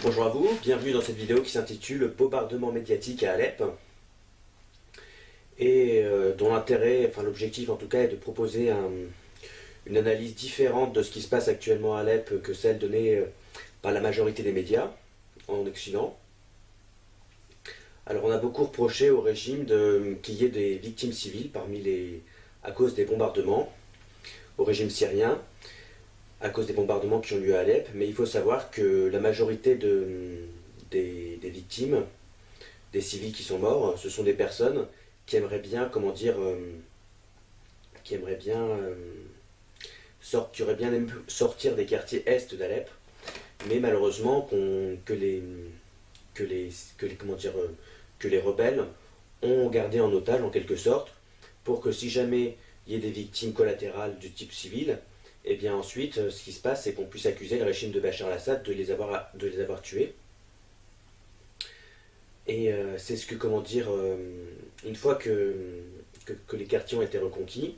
Bonjour à vous, bienvenue dans cette vidéo qui s'intitule Bombardement médiatique à Alep et dont l'intérêt, enfin l'objectif en tout cas est de proposer une analyse différente de ce qui se passe actuellement à Alep que celle donnée par la majorité des médias en Occident. Alors on a beaucoup reproché au régime qu'il y ait des victimes civiles à cause des bombardements au régime syrien, à cause des bombardements qui ont lieu à Alep, mais il faut savoir que la majorité des victimes, des civils qui sont morts, ce sont des personnes qui aimeraient bien, qui auraient bien aimé sortir des quartiers est d'Alep, mais malheureusement que les rebelles ont gardé en otage en quelque sorte, pour que si jamais il y ait des victimes collatérales du type civil, et bien ensuite, ce qui se passe, c'est qu'on puisse accuser le régime de Bachar al-Assad de les avoir tués. Et c'est ce que, une fois que les quartiers ont été reconquis,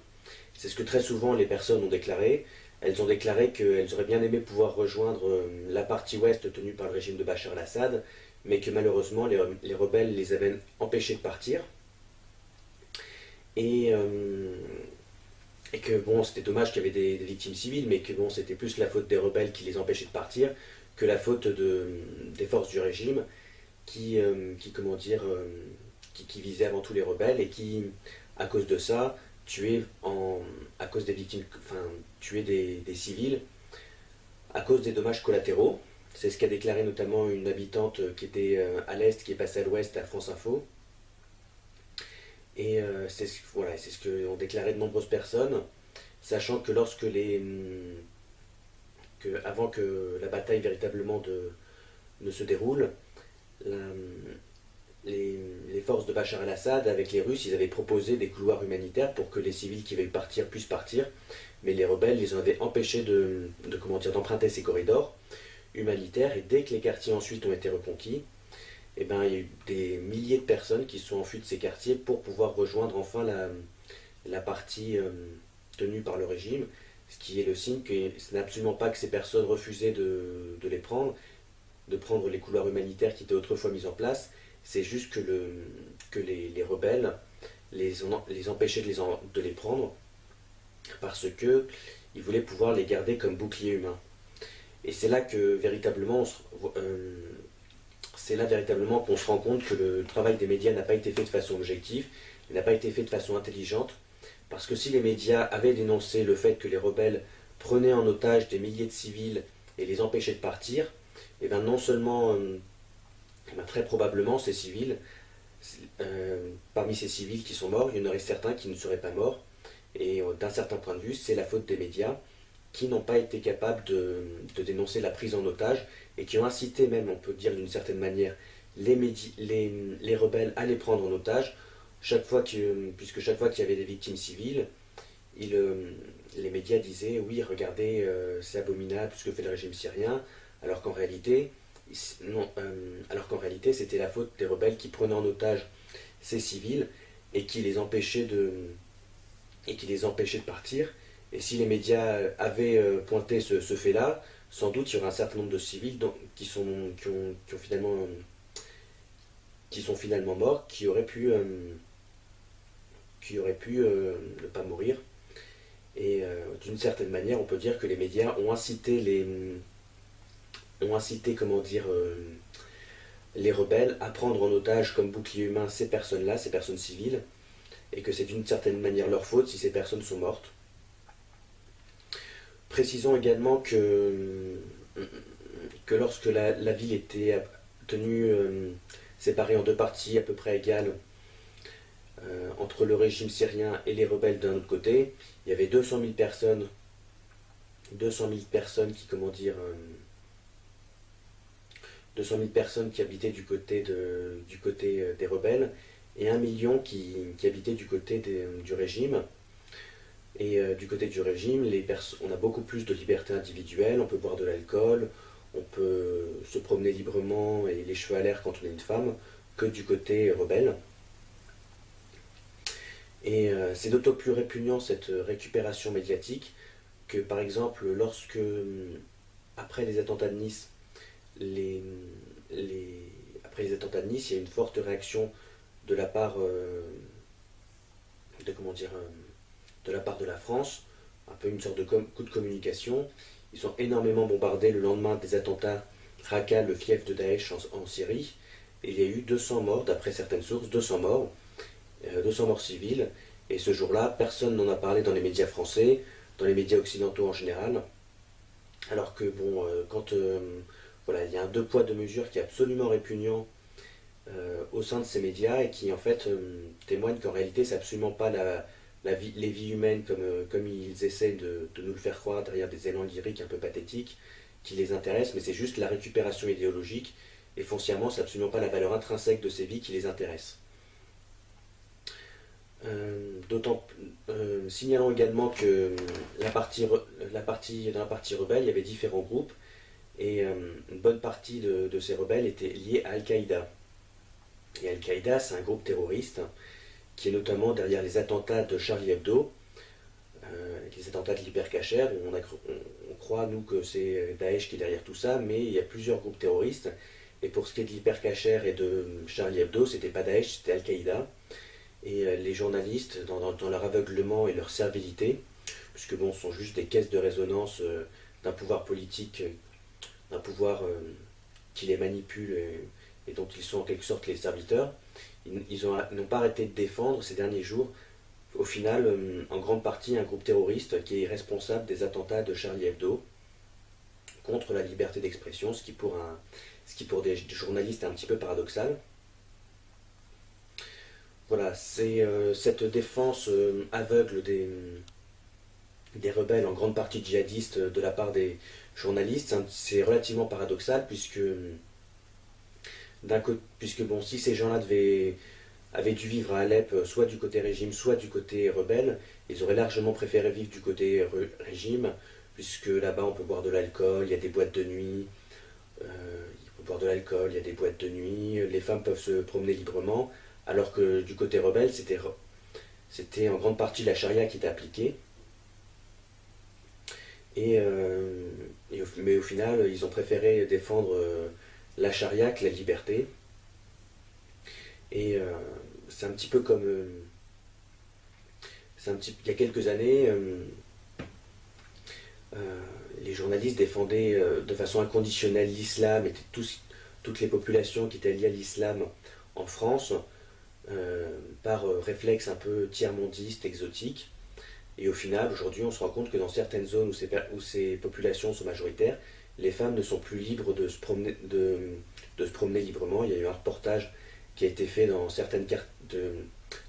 c'est ce que très souvent les personnes ont déclaré. Elles ont déclaré qu'elles auraient bien aimé pouvoir rejoindre la partie ouest tenue par le régime de Bachar al-Assad, mais que malheureusement les rebelles les avaient empêchés de partir. Et que bon, c'était dommage qu'il y avait des victimes civiles, mais que bon, c'était plus la faute des rebelles qui les empêchaient de partir que la faute des forces du régime qui visaient avant tout les rebelles et qui, à cause de ça, à cause des victimes, enfin, tuaient des civils à cause des dommages collatéraux. C'est ce qu'a déclaré notamment une habitante qui était à l'est, qui est passée à l'ouest à France Info. Et c'est ce que ont déclaré de nombreuses personnes, sachant que avant que la bataille véritablement ne se déroule, les forces de Bachar al-Assad avec les Russes, ils avaient proposé des couloirs humanitaires pour que les civils qui veulent partir puissent partir, mais les rebelles les avaient empêchés d'emprunter ces corridors humanitaires, et dès que les quartiers ensuite ont été reconquis, eh ben, il y a eu des milliers de personnes qui se sont enfuies de ces quartiers pour pouvoir rejoindre enfin la partie tenue par le régime, ce qui est le signe que ce n'est absolument pas que ces personnes refusaient de prendre les couloirs humanitaires qui étaient autrefois mis en place, c'est juste que les rebelles les empêchaient de les prendre parce qu'ils voulaient pouvoir les garder comme boucliers humains. Et c'est là que véritablement qu'on se rend compte que le travail des médias n'a pas été fait de façon objective, il n'a pas été fait de façon intelligente, parce que si les médias avaient dénoncé le fait que les rebelles prenaient en otage des milliers de civils et les empêchaient de partir, et bien non seulement, très probablement, parmi ces civils qui sont morts, il y en aurait certains qui ne seraient pas morts, et d'un certain point de vue, c'est la faute des médias qui n'ont pas été capables de dénoncer la prise en otage et qui ont incité même, on peut dire d'une certaine manière, les rebelles à les prendre en otage, puisque chaque fois qu'il y avait des victimes civiles, les médias disaient oui, regardez, c'est abominable ce que fait le régime syrien, alors qu'en réalité, c'était la faute des rebelles qui prenaient en otage ces civils et qui les empêchaient de partir. Et si les médias avaient pointé ce fait-là, sans doute il y aurait un certain nombre de civils qui sont finalement morts, qui auraient pu ne pas mourir. Et d'une certaine manière, on peut dire que les médias ont incité les rebelles à prendre en otage comme bouclier humain ces personnes-là, ces personnes civiles, et que c'est d'une certaine manière leur faute si ces personnes sont mortes. Précisons également que lorsque la ville était tenue séparée en deux parties à peu près égales, entre le régime syrien et les rebelles d'un autre côté, il y avait 200 000 personnes qui habitaient du côté des rebelles, et 1 million qui habitaient du côté du régime. Et du côté du régime, on a beaucoup plus de liberté individuelle, on peut boire de l'alcool, on peut se promener librement et les cheveux à l'air quand on est une femme, que du côté rebelle. Et c'est d'autant plus répugnant cette récupération médiatique que, par exemple, après les attentats de Nice, les, après les attentats de Nice, il y a une forte réaction de la part de comment dire de la part de la France, un peu une sorte de coup de communication. Ils ont énormément bombardé le lendemain des attentats Raqqa, le fief de Daesh en Syrie. Et il y a eu 200 morts, d'après certaines sources, 200 morts civils. Et ce jour-là, personne n'en a parlé dans les médias français, dans les médias occidentaux en général. Alors que, bon, voilà, il y a un deux poids, deux mesures qui est absolument répugnant au sein de ces médias et qui, en fait, témoigne qu'en réalité, c'est absolument pas les vies humaines comme ils essaient de nous le faire croire derrière des élans lyriques un peu pathétiques qui les intéressent, mais c'est juste la récupération idéologique. Et foncièrement, c'est absolument pas la valeur intrinsèque de ces vies qui les intéresse. Signalons également que dans la partie rebelle, il y avait différents groupes et une bonne partie de ces rebelles étaient liés à Al-Qaïda. Et Al-Qaïda, c'est un groupe terroriste qui est notamment derrière les attentats de Charlie Hebdo, les attentats de l'Hypercacher, où on croit, nous, que c'est Daesh qui est derrière tout ça, mais il y a plusieurs groupes terroristes. Et pour ce qui est de l'Hypercacher et de Charlie Hebdo, c'était pas Daesh, c'était Al-Qaïda. Et les journalistes, dans leur aveuglement et leur servilité, puisque bon, ce sont juste des caisses de résonance d'un pouvoir politique, d'un pouvoir qui les manipule et dont ils sont en quelque sorte les serviteurs, ils n'ont pas arrêté de défendre ces derniers jours, au final, en grande partie, un groupe terroriste qui est responsable des attentats de Charlie Hebdo contre la liberté d'expression, ce qui pour des journalistes est un petit peu paradoxal. Voilà, c'est cette défense aveugle des rebelles, en grande partie djihadistes, de la part des journalistes. C'est relativement paradoxal puisque bon, si ces gens-là avaient dû vivre à Alep, soit du côté régime, soit du côté rebelle, ils auraient largement préféré vivre du côté régime, puisque là-bas on peut boire de l'alcool, il y a des boîtes de nuit, il y a des boîtes de nuit, les femmes peuvent se promener librement, alors que du côté rebelle, c'était en grande partie la charia qui était appliquée. Mais au final, ils ont préféré défendre la charia que la liberté. Et c'est un petit peu comme... il y a quelques années, les journalistes défendaient de façon inconditionnelle l'islam et toutes les populations qui étaient liées à l'islam en France, par réflexe un peu tiers-mondiste, exotique. Et au final, aujourd'hui, on se rend compte que dans certaines zones où ces populations sont majoritaires, les femmes ne sont plus libres de se promener librement. Il y a eu un reportage qui a été fait dans certaines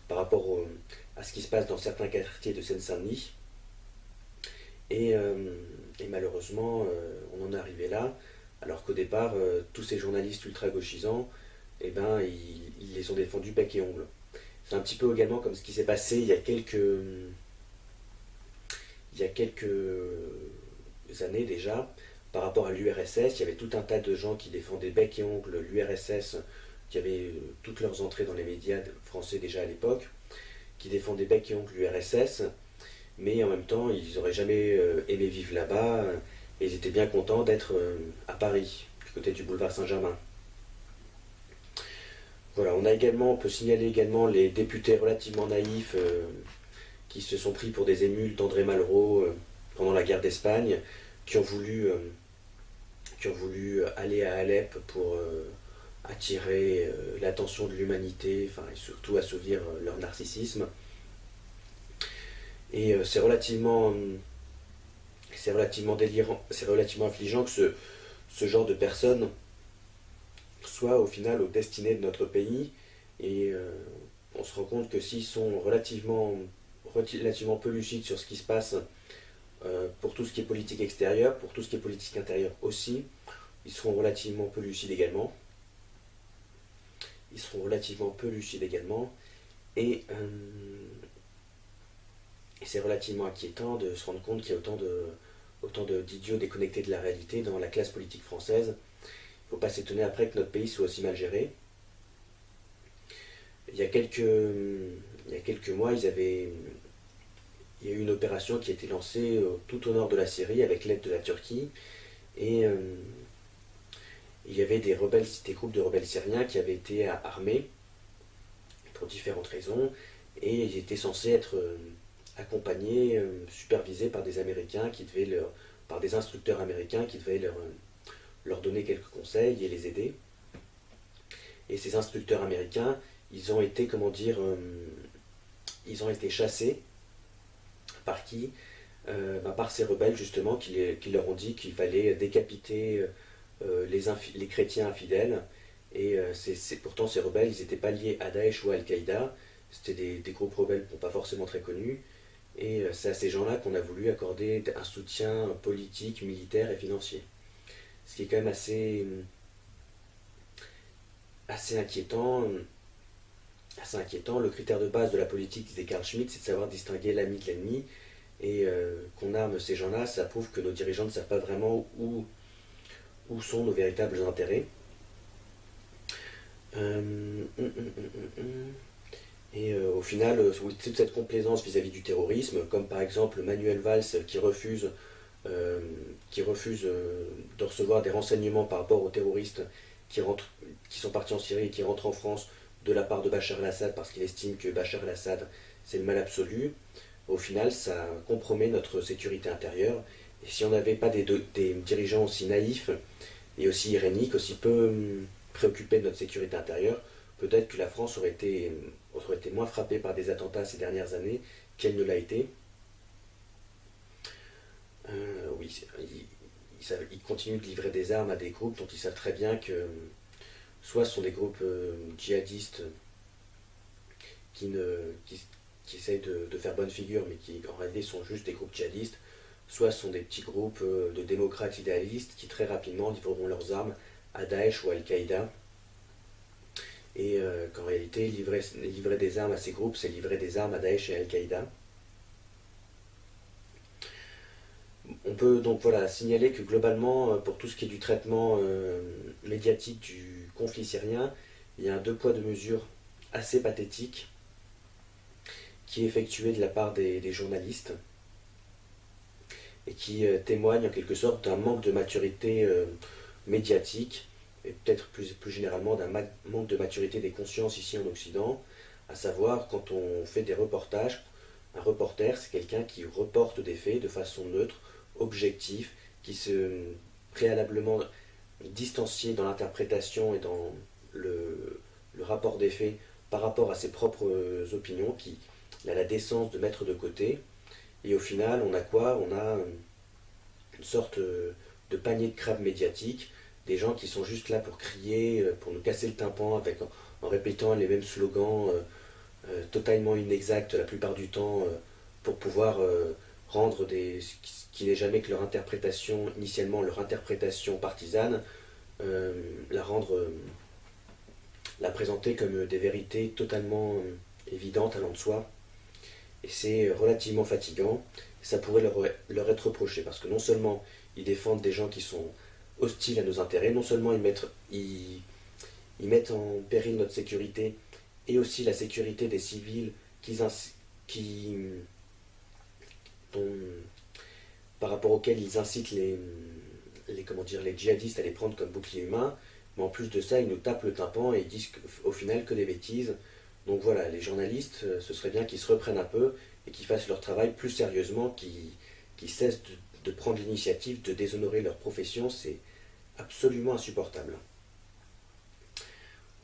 par rapport à ce qui se passe dans certains quartiers de Seine-Saint-Denis. Et malheureusement, on en est arrivé là, alors qu'au départ, tous ces journalistes ultra-gauchisants, eh ben, ils les ont défendus bec et ongle. C'est un petit peu également comme ce qui s'est passé il y a quelques années déjà, par rapport à l'URSS. Il y avait tout un tas de gens qui défendaient bec et ongle l'URSS, qui avaient toutes leurs entrées dans les médias français déjà à l'époque, qui défendaient bec et ongle l'URSS, mais en même temps, ils n'auraient jamais aimé vivre là-bas, et ils étaient bien contents d'être à Paris, du côté du boulevard Saint-Germain. Voilà, on peut signaler également les députés relativement naïfs qui se sont pris pour des émules d'André Malraux pendant la guerre d'Espagne, qui ont voulu aller à Alep pour attirer l'attention de l'humanité, enfin, et surtout assouvir leur narcissisme. Et c'est relativement délirant, c'est relativement affligeant que ce genre de personnes soit au final aux destinées de notre pays. Et on se rend compte que s'ils sont relativement peu lucides sur ce qui se passe pour tout ce qui est politique extérieure, pour tout ce qui est politique intérieure aussi, ils seront relativement peu lucides également. Et c'est relativement inquiétant de se rendre compte qu'il y a autant d'idiots déconnectés de la réalité dans la classe politique française. Il ne faut pas s'étonner après que notre pays soit aussi mal géré. Il y a quelques mois, il y a eu une opération qui a été lancée tout au nord de la Syrie avec l'aide de la Turquie. Et Il y avait des rebelles, des groupes de rebelles syriens qui avaient été armés pour différentes raisons, et ils étaient censés être accompagnés, supervisés par des Américains par des instructeurs américains qui devaient leur donner quelques conseils et les aider. Et ces instructeurs américains, ils ont été, comment dire, ils ont été chassés par qui? Par ces rebelles justement qui leur ont dit qu'il fallait décapiter les chrétiens infidèles. Et pourtant ces rebelles, ils n'étaient pas liés à Daesh ou à Al-Qaïda, c'était des groupes rebelles pas forcément très connus. Et c'est à ces gens-là qu'on a voulu accorder un soutien politique, militaire et financier. Ce qui est quand même assez inquiétant. Assez inquiétant. Le critère de base de la politique, disait Carl Schmitt, c'est de savoir distinguer l'ami de l'ennemi. Et qu'on arme ces gens-là, ça prouve que nos dirigeants ne savent pas vraiment où sont nos véritables intérêts. Au final, toute cette complaisance vis-à-vis du terrorisme, comme par exemple Manuel Valls qui refuse de recevoir des renseignements par rapport aux terroristes qui sont partis en Syrie et qui rentrent en France de la part de Bachar el-Assad parce qu'il estime que Bachar el-Assad c'est le mal absolu. Au final, ça compromet notre sécurité intérieure. Et si on n'avait pas des dirigeants aussi naïfs et aussi iréniques, aussi peu préoccupés de notre sécurité intérieure, peut-être que la France aurait été moins frappée par des attentats ces dernières années qu'elle ne l'a été. Oui, ils continuent de livrer des armes à des groupes dont ils savent très bien que soit ce sont des groupes djihadistes qui essayent de faire bonne figure, mais qui en réalité sont juste des groupes djihadistes, soit ce sont des petits groupes de démocrates idéalistes qui très rapidement livreront leurs armes à Daesh ou à Al-Qaïda. Et qu'en réalité, livrer des armes à ces groupes, c'est livrer des armes à Daesh et à Al-Qaïda. On peut donc signaler que globalement, pour tout ce qui est du traitement médiatique du conflit syrien, il y a un deux poids deux mesures assez pathétique qui est effectué de la part des journalistes et qui témoigne en quelque sorte d'un manque de maturité médiatique et peut-être plus généralement d'un manque de maturité des consciences ici en Occident, à savoir quand on fait des reportages, un reporter c'est quelqu'un qui reporte des faits de façon neutre, objectif, qui se préalablement distancié dans l'interprétation et dans le rapport des faits par rapport à ses propres opinions, qui a la décence de mettre de côté. Et au final, on a quoi? On a une sorte de panier de crabes médiatique, des gens qui sont juste là pour crier, pour nous casser le tympan en répétant les mêmes slogans totalement inexacts la plupart du temps, pour pouvoir rendre ce qui n'est jamais que leur interprétation, initialement leur interprétation partisane, la présenter comme des vérités totalement évidentes, allant de soi. Et c'est relativement fatigant. Ça pourrait leur être reproché, parce que non seulement ils défendent des gens qui sont hostiles à nos intérêts, non seulement ils mettent en péril notre sécurité et aussi la sécurité des civils par rapport auxquels ils incitent les djihadistes à les prendre comme bouclier humain, mais en plus de ça, ils nous tapent le tympan et ils disent au final que des bêtises. Donc voilà, les journalistes, ce serait bien qu'ils se reprennent un peu et qu'ils fassent leur travail plus sérieusement, qu'ils cessent de prendre l'initiative de déshonorer leur profession, c'est absolument insupportable.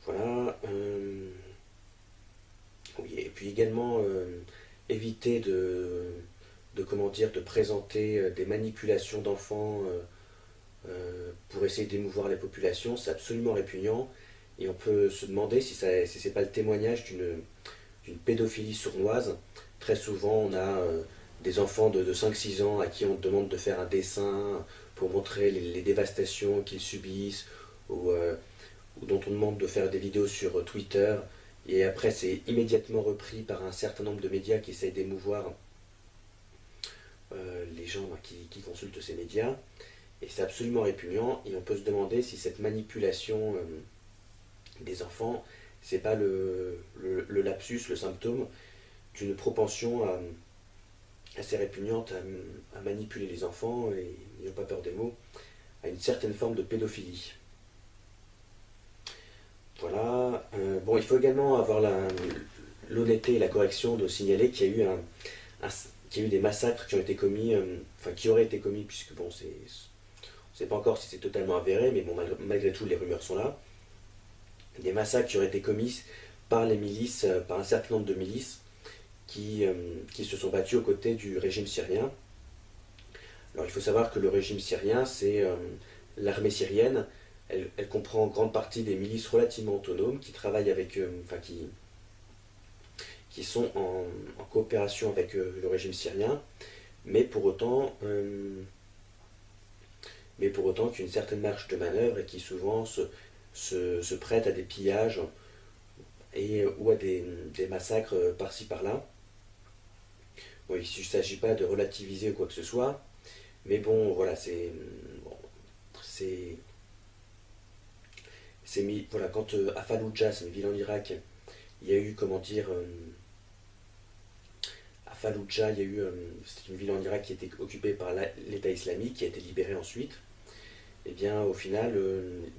Voilà. Oui, et puis également éviter de présenter des manipulations d'enfants pour essayer d'émouvoir les populations, c'est absolument répugnant. Et on peut se demander si c'est pas le témoignage d'une pédophilie sournoise. Très souvent, on a des enfants de 5-6 ans à qui on demande de faire un dessin pour montrer les dévastations qu'ils subissent, ou dont on demande de faire des vidéos sur Twitter. Et après, c'est immédiatement repris par un certain nombre de médias qui essayent d'émouvoir les gens qui consultent ces médias. Et c'est absolument répugnant. Et on peut se demander si cette manipulation des enfants, c'est pas le lapsus, le symptôme d'une propension assez répugnante à manipuler les enfants, et n'ayons pas peur des mots, à une certaine forme de pédophilie. Voilà. Bon, il faut également avoir l'honnêteté et la correction de signaler qu'il y a eu qu'il y a eu des massacres qui ont été commis, enfin qui auraient été commis, puisque bon, on ne sait pas encore si c'est totalement avéré, mais bon, malgré tout, les rumeurs sont là. Des massacres qui auraient été commis par les milices, par un certain nombre de milices qui se sont battues aux côtés du régime syrien. Alors il faut savoir que le régime syrien, c'est l'armée syrienne. Elle comprend en grande partie des milices relativement autonomes qui travaillent avec, enfin qui sont en coopération avec le régime syrien, mais pour autant qu'une certaine marge de manœuvre et qui souvent se prêtent à des pillages ou à des massacres par-ci par-là. Bon, il ne s'agit pas de relativiser ou quoi que ce soit, mais bon, voilà, voilà, quand à Fallujah, c'est une ville en Irak, il y a eu, comment dire, à Fallujah, c'est une ville en Irak qui était occupée par l'État islamique, qui a été libérée ensuite. Et bien, au final,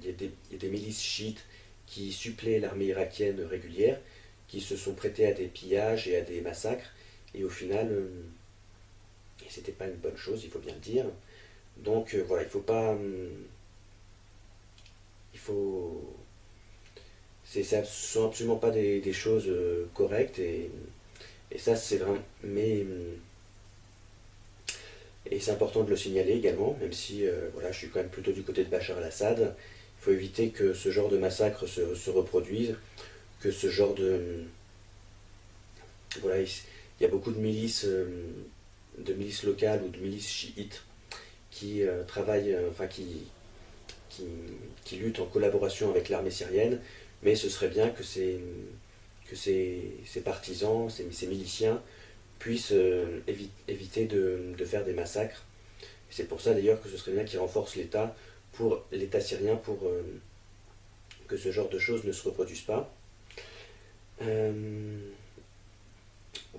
il y a des milices chiites qui suppléent l'armée irakienne régulière, qui se sont prêtées à des pillages et à des massacres, et au final, c'était pas une bonne chose, il faut bien le dire. Donc voilà, il faut pas, il faut, ce sont absolument pas des choses correctes et ça c'est vraiment, mais et c'est important de le signaler également, même si voilà, je suis quand même plutôt du côté de Bachar el-Assad. Il faut éviter que ce genre de massacre se reproduise, que ce genre de, voilà, il y a beaucoup de milices locales ou de milices chiites qui travaillent, enfin qui luttent en collaboration avec l'armée syrienne, mais ce serait bien que ces partisans, ces miliciens, puissent éviter de faire des massacres. C'est pour ça d'ailleurs que ce serait bien qu'ils renforcent l'État syrien pour que ce genre de choses ne se reproduisent pas.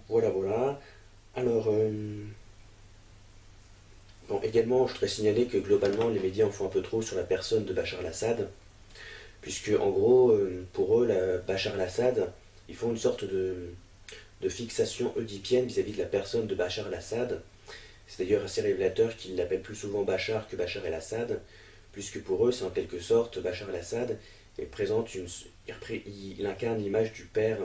Voilà, voilà. Alors, bon, également, je voudrais signaler que globalement, les médias en font un peu trop sur la personne de Bachar el-Assad, puisque en gros, pour eux, Bachar el-Assad, ils font une sorte de fixation oedipienne vis-à-vis de la personne de Bachar el-Assad. C'est d'ailleurs assez révélateur qu'ils l'appellent plus souvent Bachar que Bachar el-Assad, puisque pour eux, c'est en quelque sorte Bachar el-Assad il incarne l'image du père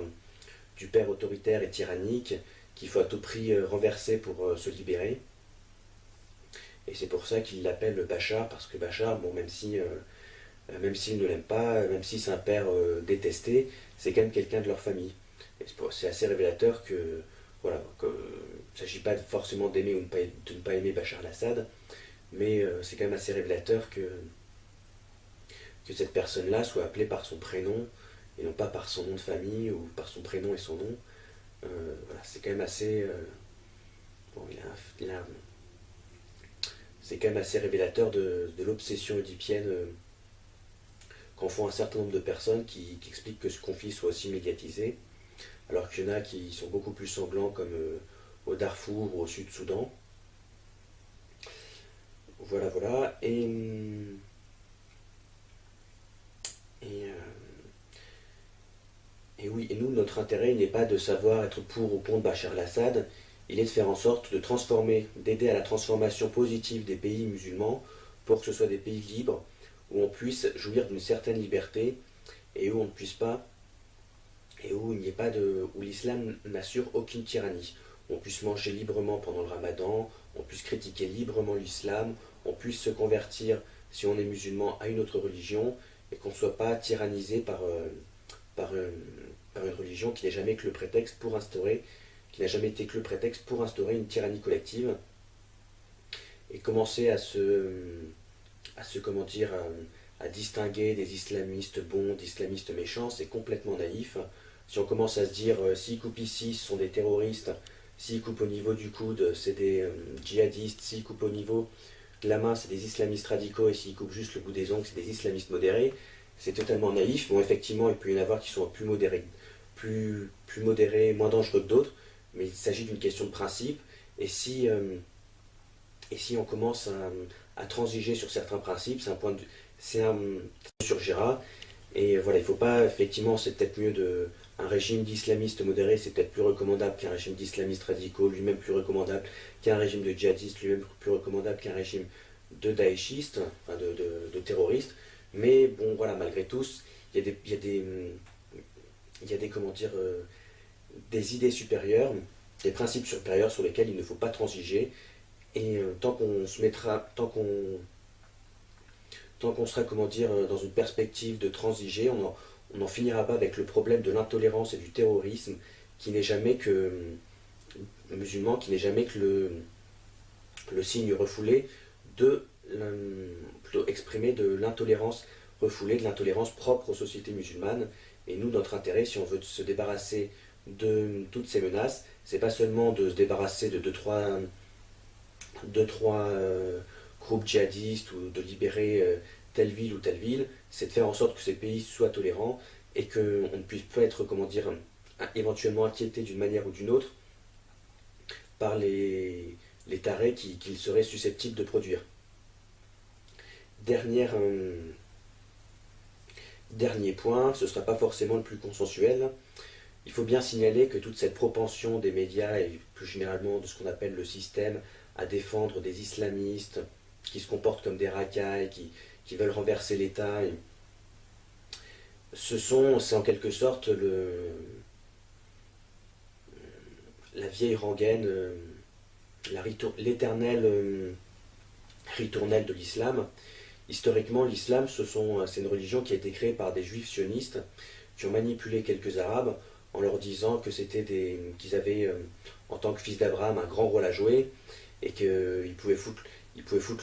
autoritaire et tyrannique qu'il faut à tout prix renverser pour se libérer. Et c'est pour ça qu'ils l'appellent Bachar, parce que Bachar, bon, même s'il ne l'aime pas, même si c'est un père détesté, c'est quand même quelqu'un de leur famille. Et c'est assez révélateur que, voilà, il ne s'agit pas forcément d'aimer ou de ne pas aimer Bachar el-Assad, mais c'est quand même assez révélateur que cette personne-là soit appelée par son prénom et non pas par son nom de famille ou par son prénom et son nom. Voilà, c'est quand même assez. Bon, c'est quand même assez révélateur de l'obsession oedipienne qu'en font un certain nombre de personnes qui expliquent que ce conflit soit aussi médiatisé, alors qu'il y en a qui sont beaucoup plus sanglants comme au Darfour ou au Sud-Soudan. Voilà, voilà. Et oui, et nous, notre intérêt n'est pas de savoir être pour ou contre Bachar el-Assad, il est de faire en sorte de transformer, d'aider à la transformation positive des pays musulmans pour que ce soit des pays libres, où on puisse jouir d'une certaine liberté et où on ne puisse pas, et où il n'y ait pas où l'islam n'assure aucune tyrannie. On puisse manger librement pendant le ramadan, on puisse critiquer librement l'islam, on puisse se convertir, si on est musulman, à une autre religion, et qu'on ne soit pas tyrannisé par une religion qui n'a jamais que le prétexte pour instaurer, qui n'a jamais été que le prétexte pour instaurer une tyrannie collective, et commencer comment dire, à distinguer des islamistes bons, d'islamistes méchants, c'est complètement naïf. Si on commence à se dire, s'ils coupent ici, ce sont des terroristes, s'ils coupent au niveau du coude, c'est des djihadistes, s'ils coupent au niveau de la main, c'est des islamistes radicaux, et s'ils coupent juste le bout des ongles, c'est des islamistes modérés, c'est totalement naïf. Bon, effectivement, il peut y en avoir qui sont plus modérés, moins dangereux que d'autres, mais il s'agit d'une question de principe, et si on commence à transiger sur certains principes, ça surgira, Et voilà, il ne faut pas, effectivement, c'est peut-être mieux un régime d'islamistes modérés, c'est peut-être plus recommandable qu'un régime d'islamistes radicaux, lui-même plus recommandable qu'un régime de djihadistes, lui-même plus recommandable qu'un régime de daéchistes, enfin de terroristes. Mais bon, voilà, malgré tout, il y a des, comment dire, des idées supérieures, des principes supérieurs sur lesquels il ne faut pas transiger. Et tant qu'on sera, comment dire, dans une perspective de transiger, on n'en finira pas avec le problème de l'intolérance et du terrorisme qui n'est jamais que musulman, qui n'est jamais que le signe refoulé plutôt exprimé de l'intolérance refoulée, de l'intolérance propre aux sociétés musulmanes. Et nous, notre intérêt, si on veut se débarrasser de toutes ces menaces, c'est pas seulement de se débarrasser de deux, trois groupes djihadistes ou de libérer telle ville ou telle ville, c'est de faire en sorte que ces pays soient tolérants et qu'on ne puisse pas être, comment dire, éventuellement inquiété d'une manière ou d'une autre par les tarés qu'ils seraient susceptibles de produire. Dernier point, ce ne sera pas forcément le plus consensuel. Il faut bien signaler que toute cette propension des médias et plus généralement de ce qu'on appelle le système à défendre des islamistes qui se comportent comme des racailles, qui veulent renverser l'État, c'est en quelque sorte la vieille rengaine, l'éternelle ritournelle de l'islam. Historiquement, l'islam, c'est une religion qui a été créée par des juifs sionistes qui ont manipulé quelques arabes en leur disant que qu'ils avaient, en tant que fils d'Abraham, un grand rôle à jouer et qu'ils pouvaient foutre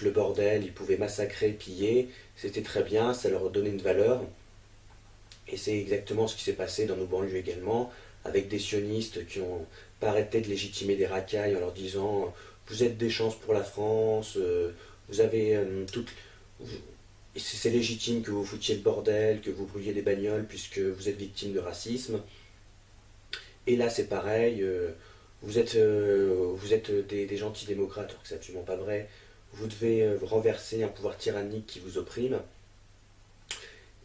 le bordel, ils pouvaient massacrer, piller. C'était très bien, ça leur donnait une valeur. Et c'est exactement ce qui s'est passé dans nos banlieues également, avec des sionistes qui ont pas arrêté de légitimer des racailles en leur disant vous êtes des chances pour la France, vous avez c'est légitime que vous foutiez le bordel, que vous brûliez des bagnoles puisque vous êtes victime de racisme. Et là c'est pareil, vous êtes des gentils démocrates, alors que c'est absolument pas vrai. Vous devez renverser un pouvoir tyrannique qui vous opprime.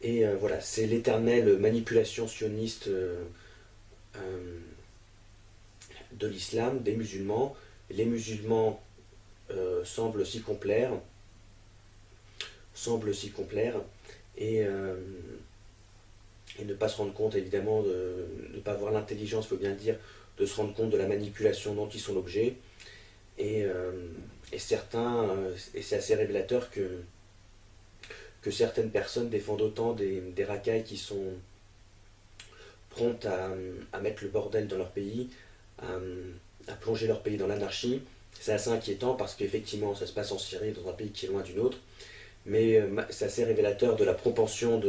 Et voilà, c'est l'éternelle manipulation sioniste de l'islam, des musulmans. Les musulmans semblent s'y complaire, et ne pas se rendre compte, évidemment, de ne pas avoir l'intelligence, il faut bien le dire, de se rendre compte de la manipulation dont ils sont l'objet. Et c'est assez révélateur que certaines personnes défendent autant des racailles qui sont promptes à mettre le bordel dans leur pays, à plonger leur pays dans l'anarchie. C'est assez inquiétant parce qu'effectivement ça se passe en Syrie, dans un pays qui est loin d'une autre, mais c'est assez révélateur de la propension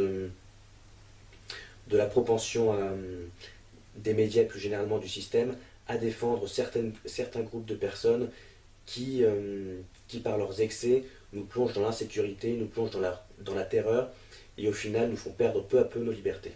des médias, plus généralement du système, à défendre certains groupes de personnes qui par leurs excès, nous plongent dans l'insécurité, nous plongent dans la terreur, et au final nous font perdre peu à peu nos libertés.